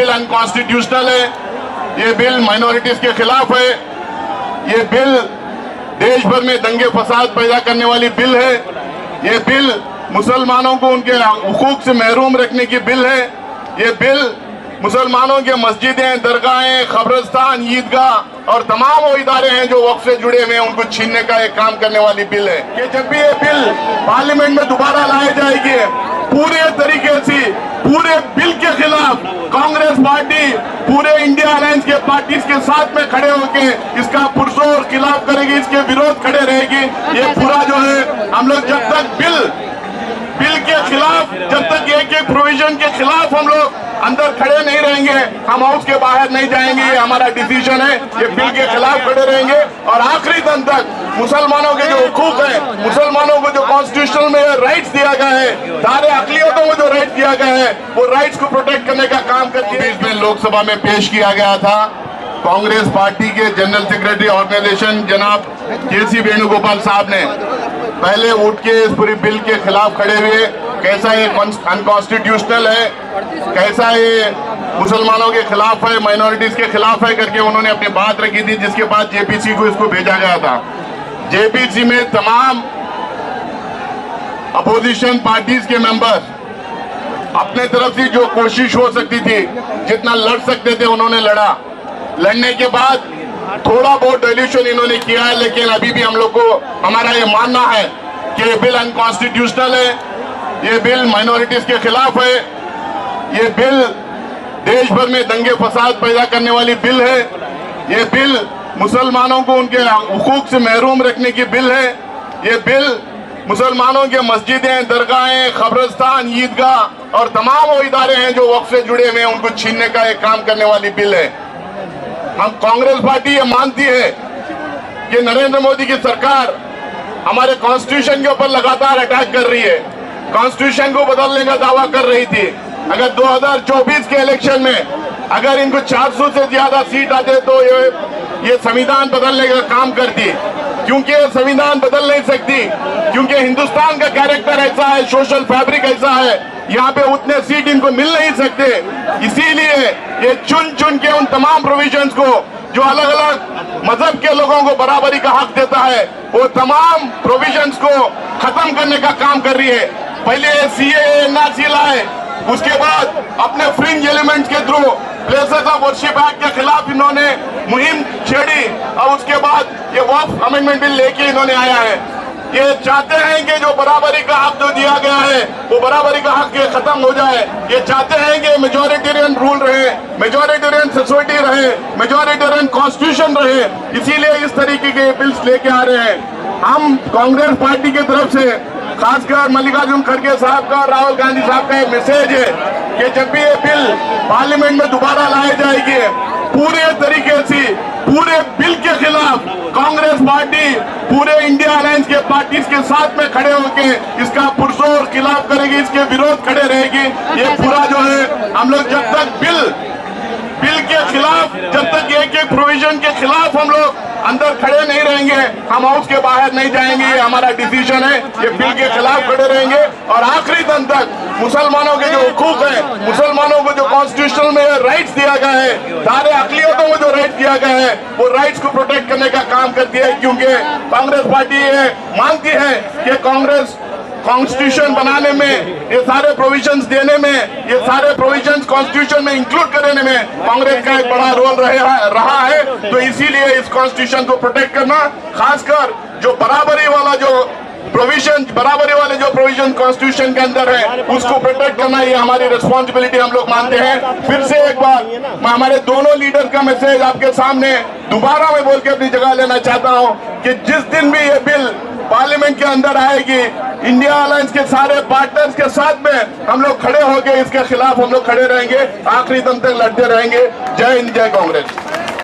Bill unconstitutional है, ये bill minorities के खिलाफ है, ये बिल देश भर में दंगे फसाद पैदा करने वाली बिल है, ये बिल मुसलमानों को उनके हुकूक से महरूम रखने की बिल है, ये बिल मुसलमानों के मस्जिदें, दरगाहें, कब्रिस्तान, ईदगाह और तमाम वो इदारे हैं जो वक्फ से जुड़े हुए हैं उनको छीनने का एक काम करने वाली बिल है कि जब भी ये बिल पार्लियामेंट में दोबारा लाई जाएगी पूरे तरीके से पूरे बिल के खिलाफ कांग्रेस पार्टी पूरे इंडिया अलायंस के पार्टीज के साथ में खड़े होकर इसका पुरजोर खिलाफ करेगी, इसके विरोध खड़े रहेगी। ये पूरा जो है हम लोग जब तक बिल के खिलाफ, जब तक एक एक प्रोविजन के खिलाफ हम लोग अंदर खड़े नहीं रहेंगे, हम हाउस के बाहर नहीं जाएंगे। ये हमारा डिसीजन है, ये बिल के खिलाफ खड़े रहेंगे और आखिरी दिन तक मुसलमानों के जो हुकूक है, मुसलमानों को जो कॉन्स्टिट्यूशन में राइट्स दिया गया है, सारे अकलियतों को जो राइट दिया गया है, वो राइट्स को प्रोटेक्ट करने का काम करती है। इसमें लोकसभा में पेश किया गया था कांग्रेस पार्टी के जनरल सेक्रेटरी ऑर्गेनाइजेशन जनाब के.सी. वेणुगोपाल साहब ने पहले उठ के इस पूरी बिल के खिलाफ खड़े हुए, कैसा ये अनकॉन्स्टिट्यूशनल है, कैसा ये मुसलमानों के खिलाफ है, माइनॉरिटीज के खिलाफ है करके उन्होंने अपनी बात रखी थी, जिसके बाद जेपीसी को इसको भेजा गया था। जेपीसी में तमाम अपोजिशन पार्टीज के मेंबर्स अपने तरफ से जो कोशिश हो सकती थी, जितना लड़ सकते थे उन्होंने लड़ा। लड़ने के बाद थोड़ा बहुत डाइल्यूशन इन्होंने किया है, लेकिन अभी भी हम लोग को हमारा ये मानना है कि ये बिल अनकॉन्स्टिट्यूशनल है, ये बिल माइनॉरिटीज के खिलाफ है, ये बिल देश भर में दंगे फसाद पैदा करने वाली बिल है, ये बिल मुसलमानों को उनके हुकूक से महरूम रखने की बिल है, ये बिल मुसलमानों के मस्जिदें, दरगाहें, कब्रिस्तान, ईदगाह और तमाम वो इदारे हैं जो वक्फ से जुड़े हुए हैं उनको छीनने का एक काम करने वाली बिल है। हम कांग्रेस पार्टी ये मानती है कि नरेंद्र मोदी की सरकार हमारे कॉन्स्टिट्यूशन के ऊपर लगातार अटैक कर रही है, कॉन्स्टिट्यूशन को बदलने का दावा कर रही थी। अगर 2024 के इलेक्शन में अगर इनको 400 से ज्यादा सीट आते तो ये संविधान बदलने का काम करती, क्योंकि ये संविधान बदल नहीं सकती, क्योंकि हिंदुस्तान का कैरेक्टर ऐसा है, सोशल फैब्रिक ऐसा है, यहाँ पे उतने सीट इनको मिल नहीं सकते। इसीलिए ये चुन चुन के उन तमाम प्रोविजंस को जो अलग अलग मजहब के लोगों को बराबरी का हक देता है, वो तमाम प्रोविजंस को खत्म करने का काम कर रही है। पहले सीएए एनआरसी लाए, उसके बाद अपने फ्रिंज एलिमेंट्स के through places of worship act के खिलाफ इन्होंने मुहिम छेड़ी और उसके बाद ये वक्फ अमेंडमेंट बिल लेके इन्होंने आया है। ये चाहते हैं कि जो बराबरी का हक जो दिया गया है वो बराबरी का हक खत्म हो जाए। ये चाहते हैं कि मेजॉरिटेरियन रूल रहे, मेजॉरिटेरियन सोसाइटी रहे, मेजॉरिटेरियन कॉन्स्टिट्यूशन रहे, इसीलिए इस तरीके के बिल्स लेके आ रहे हैं। हम कांग्रेस पार्टी की तरफ से खासकर मल्लिकार्जुन खड़गे साहब का, राहुल गांधी साहब का एक मैसेज है कि जब भी ये बिल पार्लियामेंट में दोबारा लाई जाएगी पूरे तरीके से पूरे बिल के खिलाफ कांग्रेस पार्टी पूरे इंडिया अलायंस के पार्टीज के साथ में खड़े होकर इसका पुरजोर खिलाफ करेगी, इसके विरोध खड़े रहेगी। ये पूरा जो है हम लोग जब तक बिल के खिलाफ, जब तक एक एक प्रोविजन के खिलाफ हम लोग अंदर खड़े नहीं रहेंगे, हम हाउस के बाहर नहीं जाएंगे। ये हमारा डिसीजन है, ये बिल के खिलाफ खड़े रहेंगे और आखिरी दिन तक मुसलमानों के जो हुकूक है, मुसलमानों को जो कॉन्स्टिट्यूशन में राइट्स दिया गया है, सारे अकलियतों को जो राइट दिया गया है, वो राइट्स को प्रोटेक्ट करने का काम करती है। क्योंकि कांग्रेस पार्टी ये मानती है कि कांग्रेस कॉन्स्टिट्यूशन बनाने में, ये सारे प्रोविजंस देने में, ये सारे प्रोविजंस कॉन्स्टिट्यूशन में इंक्लूड करने में कांग्रेस का एक बड़ा रोल रहा है। तो इसीलिए इस कॉन्स्टिट्यूशन को प्रोटेक्ट करना, खासकर जो बराबरी वाला जो प्रोविजन, बराबरी वाले जो प्रोविजन कॉन्स्टिट्यूशन के अंदर है, उसको प्रोटेक्ट करना ये हमारी रिस्पॉन्सिबिलिटी हम लोग मानते हैं। फिर से एक बार मैं हमारे दोनों लीडर का मैसेज आपके सामने दोबारा मैं बोल के अपनी जगह लेना चाहता हूँ कि जिस दिन भी ये बिल पार्लियामेंट के अंदर आएगी, इंडिया अलायंस के सारे पार्टनर्स के साथ में हम लोग खड़े होकर इसके खिलाफ हम लोग खड़े रहेंगे, आखिरी दम तक लड़ते रहेंगे। जय हिंद, जय कांग्रेस।